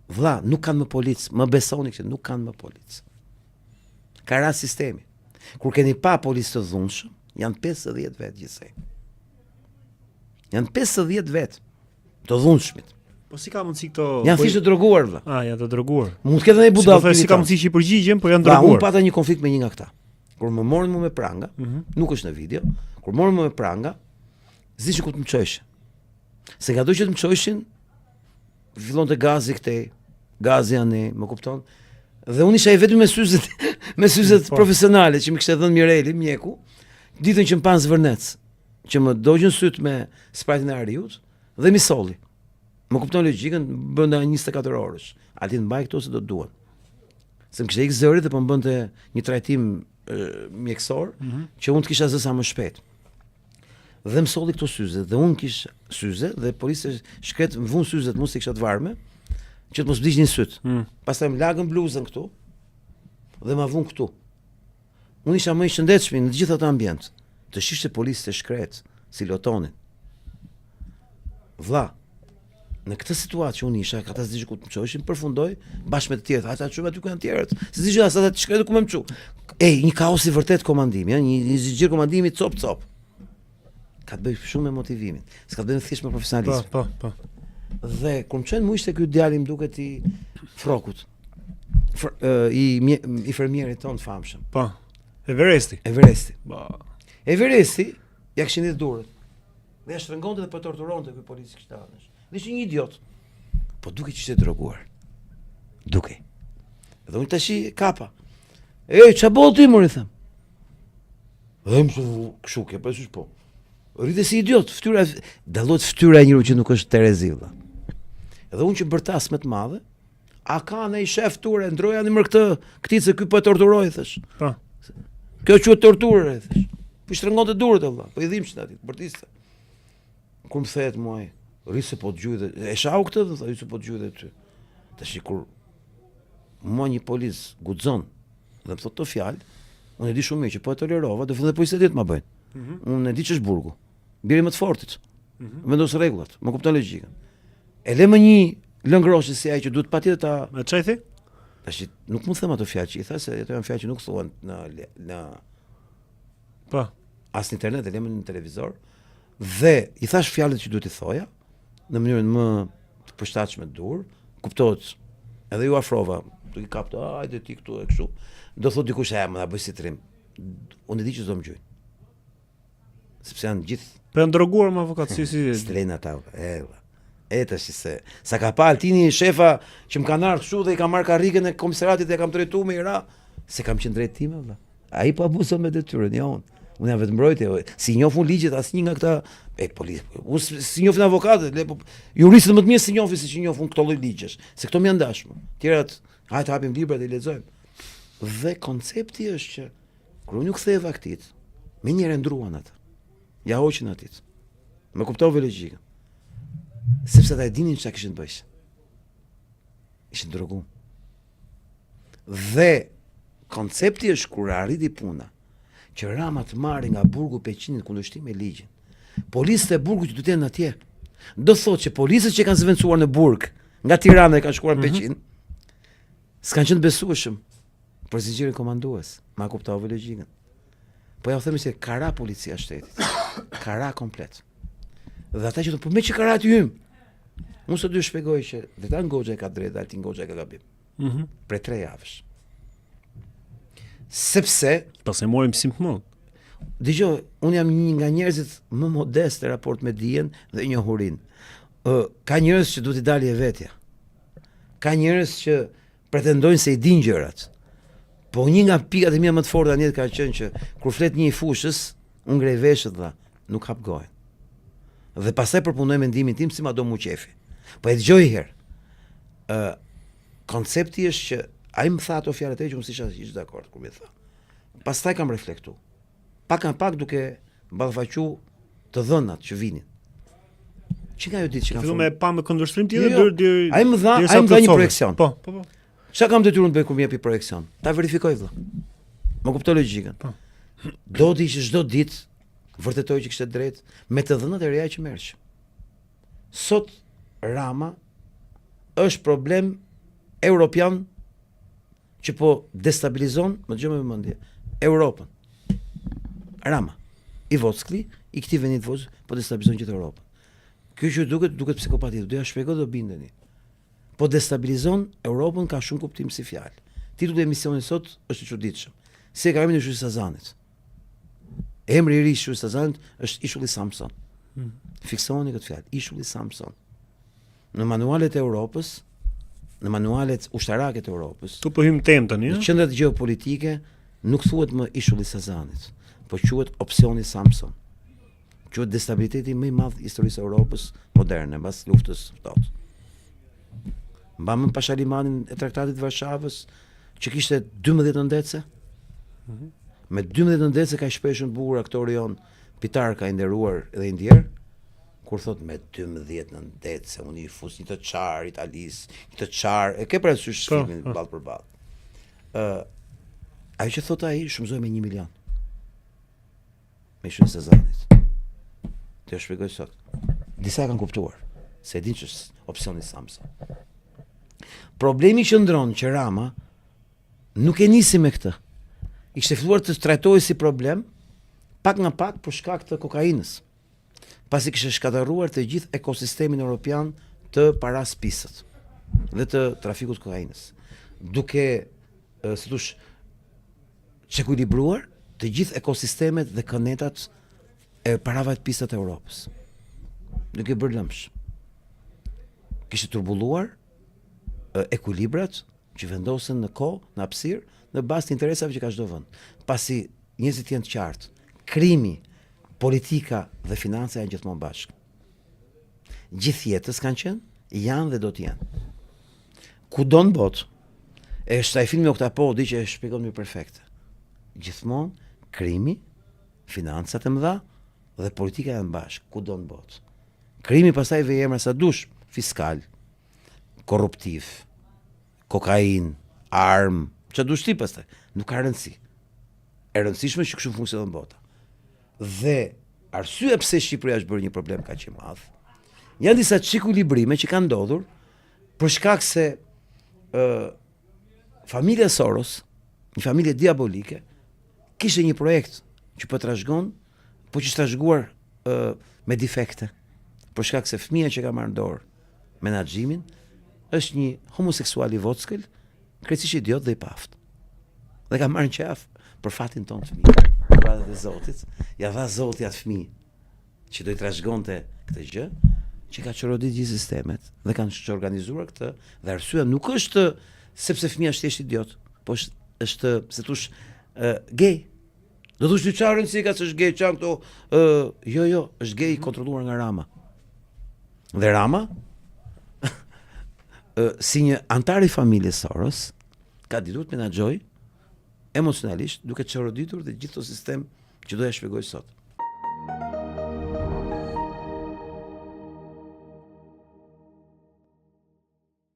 Vlla, nuk kanë më policë, më besoni që nuk kanë më policë. Ka rast sistemi. Kur keni pa policë të dhunshëm, janë 50 vetë gjithsej. Janë 50 vetë të dhunshmit. Po si ka mundësi këto? Janë thjesht të droguar vëlla. Janë të droguar. Mund të ketë edhe budallë. Si ka mundësi që i përgjigjen, po janë Unë droguar. pata një konflikt me një nga këta. Kur më morën me pranga, nuk është në video, kur morën me pranga, zishin ku të më çojshin. Se nga do që të më çojshin, fillonte gazi këtej, gazi anë, më kupton? Dhe unë isha i vetëm me syzet profesionale që më kishte dhënë Mireli, mjeku, ditën që më pan zvërnec, që më dogjën syt me sprajtin e ariut dhe mi solli. Më kupton logjikën brenda 24 orësh. Aty mbaj këto se do të duan. Se më kishte ikë zëri dhe po më bënte një trajtim mjekësor që unë të kisha zë sa më shpejt. Dhe më solli këto syze dhe unë kish syze dhe policia shkret më vun syzet mos i kisha të varme që të mos vdiqnin syt. Pastaj më lagën bluzën këtu dhe ma vun këtu. Unë isha më i shëndetshëm në të gjithë ato ambient. Të shishte policë të shkret si lotonin. Vlla, në këtë situatë që unë isha, ata s'di ku të më çojshin, përfundoi bashkë me të tjerët. Ata çuan aty ku janë të tjerët. S'di që ata të shkretë ku më çu. Një kaos i vërtet komandimi, një zgjidhje komandimi cop. Ka të bëjë shumë me motivimin. S'ka të bëjë thjesht me profesionalizëm. Po. Dhe kur më çojnë më ishte ky djali më duket i Frokut. I fermierit ton famshëm. Po. Everesti. Po. Everesti ja kishin dhënë durrët. Dhe ja shtrëngonte dhe po torturonte ky polic kështanësh. Dhe ishte një idiot. Po duke që ishte droguar. Duke. Dhe unë tash kapa. Ç'a boll ti mori them. Dhe më kështu ke pa po. Rritë si idiot, fytyra dallohet fytyra e njeriu që nuk është Terezi valla. Edhe unë që bërtas më të madhe, a ka në i shef ture, ndroja një mërë këti se ky po e torturoj, thësh. Po. Kjo quhet torturë, thësh. Po i shtrëngon të durët e valla, po i dhimbshin aty, bërtiste. Kur më thehet muaj, rrisë po dëgjoj dhe e shau këtë dhe thaj se po dëgjoj dhe ty. Tash kur mua një polis guxon dhe më thot të fjalë, unë e di shumë mirë që po e tolerova, do filloj policia të ma bëjnë. Unë e di ç'është burgu. Biri më të fortit. Vendos rregullat, më kupton logjikën. E le më një lëngroshe si ai që duhet patjetër ta. Me çaj thi? Tash nuk mund të them ato fjalë që i tha se ato janë fjalë që nuk thuhen në Po. As në internet, e lëmë në televizor. Dhe i thash fjalët që duhet i thoja në mënyrën më të përshtatshme të dur, kuptohet. Edhe ju afrova, do i kapto, hajde ti këtu e kështu. Do thot dikush më na bëj si trim. Unë e di që s'do më gjoj. Sepse janë gjithë Po janë droguar më avokat si Strena ata. Tash se sa ka pa Altini shefa që më kanë ardhur kështu dhe i kam marrë karrikën e komisariatit dhe kam drejtuar me i ra, se kam qenë drejt time valla. Ai po abuzon me detyrën, jo unë. Unë jam vetëm mbrojtje, si njohun ligjet asnjë nga këta policia. Unë si njohin avokatët, juristët më të mirë si njohin se që njohun këto lloj ligjesh, se këto më janë dashur. Tjerat, hajtë hapim librat dhe i lexojmë. Dhe koncepti është që kur unë u ktheva aktit, më njëherë ndruan ata. Ja hoqën atit. Me kuptove logjikën. Sepse ata e dinin çka kishin të bëjnë. Ishin droguar. Dhe koncepti është kur arriti puna që Rama të marri nga burgu Peqinit kundërshtim me ligjin. Policët e burgut që do të jenë atje. Do thotë që policët që kanë zëvendësuar në burg nga Tirana e kanë shkuar në Peqin, s'kan qenë besueshëm për zinxhirin komandues. Ma kuptove logjikën. Po ja u themi se kara policia shtetit. Kara komplet. Dhe ata që thonë, po me që kara aty hym. Unë sot dy shpjegoj që Vetan Goxha e ka drejtë, Altin Goxha e ka gabim. Për 3 javësh. Sepse pas e morim simptomon. Dgjoj, unë jam një nga njerëzit më modest në raport me dijen dhe njohurinë. Ka njerëz që duhet i dalë e vetja. Ka njerëz që pretendojnë se i dinë gjërat. Po një nga pikat e mia më të forta në jetë ka qenë që kur flet një i fushës, unë ngrej veshët dha, nuk hap gojën. Dhe pastaj përpunoj mendimin tim si maddo mu qefi. Po e dëgjoj herë. Koncepti është që ai më tha ato fjalët e që unë s'isha hiç dakord kur më tha. Pastaj kam reflektuar. Pak duke ballafaqu të dhënat që vinin. Që nga ajo ditë që kam filluar me pa me kundërshtrim tjetër deri ai më dha një projeksion. Po. Çka kam detyrën të bëj kur më jepi projeksion? Ta verifikoj vëlla. Më kuptoj logjikën. Po. Do di që çdo ditë vërtetoj që kishte drejt me të dhënat e reja që merrsh. Sot Rama është problem europian që po destabilizon, më dëgjoj me vëmendje, Europën. Rama, i Vockli, i këtij vendi të vogël, po destabilizon gjithë Europën. Ky që duket psikopatia, do ja shpjegoj do bindeni. Po destabilizon Europën ka shumë kuptim si fjalë. Titulli i emisionit sot është i çuditshëm. Si e ka emrin e Shulli Sazanit. Emri i ri i Shulli Sazanit është Ishulli Samson. Fiksoni këtë fjalë, Ishulli Samson. Në manualet e Europës, në manualet ushtarake të Europës, Tu po hym temë tani, në qendrat gjeopolitike nuk thuhet më Ishulli Sazanit, po quhet opsioni Samson. Quhet destabiliteti më i madh i historisë së Europës moderne mbas luftës së ftohtë. Mbamën Pashalimanin e Traktatit të Varshavës që kishte 12 ndece. Me 12 ndece ka shpeshën bukur aktori jon Pitarka i nderuar dhe i ndjer, kur thot me 12 ndece unë i fus një të çar Italis, një të çar, e ke parasysh filmin ball për ball. Ajo që thot ai shumëzoi me 1 milion. Me Shulli Sazanit. Të jo shpjegoj sot. Disa kanë kuptuar se e din që është opsioni Samson. Problemi që ndron që Rama nuk e nisi me këtë. I kishte filluar të trajtojë si problem pak nga pak për shkak të kokainës. Pasi kishte shkatërruar të gjithë ekosistemin europian të paraspisët dhe të trafikut kokainës. Duke, si thosh, çekuilibruar të gjithë ekosistemet dhe kënetat e parave të pisat e Europës. Duke bërë lëmsh. Kishte turbulluar ekuilibrat që vendosen në kohë, në hapësirë, në bazë të interesave që ka çdo vend. Pasi njerëzit janë të qartë, krimi, politika dhe financa janë gjithmonë bashkë. Gjithë jetës kanë qenë, janë dhe do të jenë. Kudo në botë, e është ai filmi Oktapodi që e shpjegon më perfekte. Gjithmonë krimi, financat e mëdha dhe politika janë bashkë, kudo në botë. Krimi pastaj vjen emra sa dush, fiskal, korruptiv, kokain, armë, që dush ti pastaj, nuk ka rëndësi. E rëndësishme që kështu funksionon bota. Dhe arsyeja pse Shqipëria është bërë një problem kaq i madh, janë disa çikuilibrime që kanë ndodhur për shkak se familja Soros, një familje diabolike, kishte një projekt që po trashëgon, po që trashëguar me defekte, për shkak se fëmia që ka marrë dorë menaxhimin është një homoseksual i vockël, krejtësisht idiot dhe i paft. Dhe ka marrë në qaf për fatin ton të fëmijë. Radhë e Zotit, ja dha Zoti atë fëmijë që do i trashëgonte këtë gjë, që ka çorodit gjithë sistemet dhe kanë organizuar këtë, dhe arsyeja nuk është sepse fëmia është thjesht idiot, po është se thosh gay. Do thosh ti çfarë rëndësi ka se është gay, çan këto jo, është gay i kontrolluar nga Rama. Dhe Rama si një antar i familjes Soros ka ditur të menaxhoj emocionalisht duke çoroditur dhe gjithë to sistem që do ja shpjegoj sot.